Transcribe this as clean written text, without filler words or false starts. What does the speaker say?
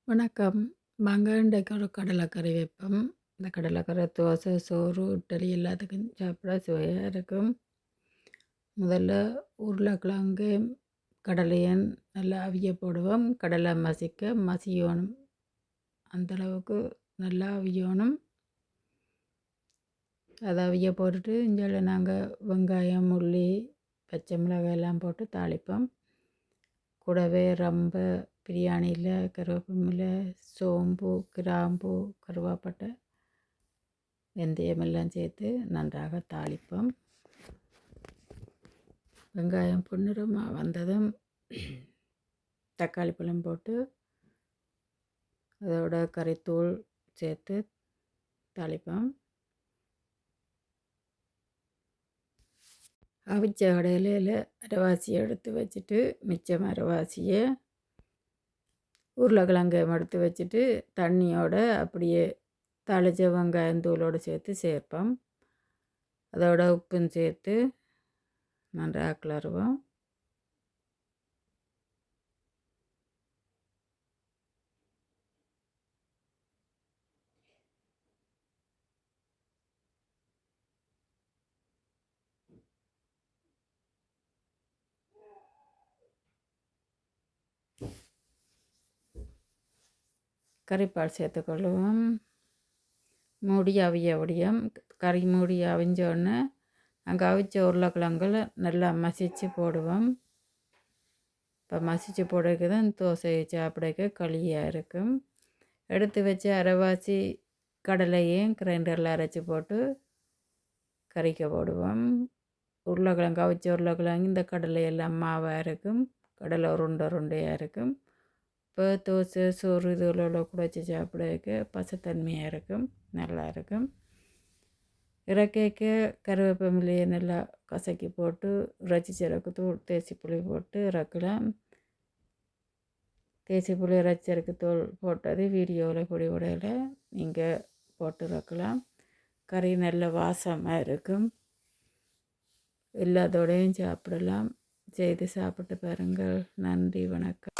வணக்கம். வாங்க இன்றைக்கு ஒரு கடலைக்கறி வைப்போம். இந்த கடலைக்கறி தோசை, சோறு, இட்லி எல்லாத்துக்கும் சாப்பிட சுவையாக இருக்கும். முதல்ல உருளைக்கிழங்கு, கடலையும் நல்லா அவிய போடுவோம். கடலை மசியணும். அந்தளவுக்கு நல்லா அவியணும். அதை அவிய போட்டுட்டு இஞ்சால நாங்கள் வெங்காயம், உள்ளி, பச்சை மிளகாய் எல்லாம் போட்டு தாளிப்போம். கூடவே ரொம்ப பிரியாணியில் கருவேப்பிலை, சோம்பு, கிராம்பு, கருவேப்பட்டை, வெந்தயம் எல்லாம் சேர்த்து நன்றாக தாளிப்போம். வெங்காயம் பொன்னிறமாக வந்ததும் தக்காளி பழம் போட்டு அதோட கறித்தூள் சேர்த்து தாளிப்போம். அவிச்ச கடையில அரைவாசியை எடுத்து வச்சுட்டு மிச்சம் அரைவாசியை உருளைக்கிழங்கையும் எடுத்து வச்சுட்டு தண்ணியோடு அப்படியே தாளித்த வெங்காயத்தூளோடு சேர்ப்போம். அதோட உப்பும் சேர்த்து நன்றாக கிளறுவோம். கறிப்பால் சேர்த்துக்கொள்ளுவோம். மூடி அவியும் கறி மூடி அவிஞ்சோடனே அங்கே அவிச்ச உருளைக்கிழங்குல நல்லா மசித்து போடுவோம். இப்போ மசித்து போடுறதுக்கு தான் தோசையை சாப்பிடக்க களியாக இருக்கும். எடுத்து வச்சு அரைவாசி கடலையும் கிரைண்டரில் அரைச்சி போட்டு கறிக்க போடுவோம். உருளைக்கிழங்கு அவிச்ச உருளைக்கிழங்கு இந்த கடலை எல்லாம் மாவாக இருக்கும். கடலை உருண்டையாக இருக்கும். இப்போ தோசை, சோறு இதுகளோட கூட வச்சு சாப்பிடக்க பசத்தன்மையாக இருக்கும், நல்லா இருக்கும். இறக்கைக்க கருவேப்பிலையை நல்லா கசக்கி போட்டு இறைச்சி சரக்கு தூள் தேசிப்புளி போட்டு இறக்கலாம். தேசிப்புளி இறைச்சி சரக்கு தூள் போட்டது வீடியோவில் பொடி உடையில் நீங்கள் போட்டு இறக்கலாம். கறி நல்ல வாசமாக இருக்கும். எல்லாத்தோடையும் சாப்பிடலாம். செய்து சாப்பிட்டு பாருங்கள். நன்றி, வணக்கம்.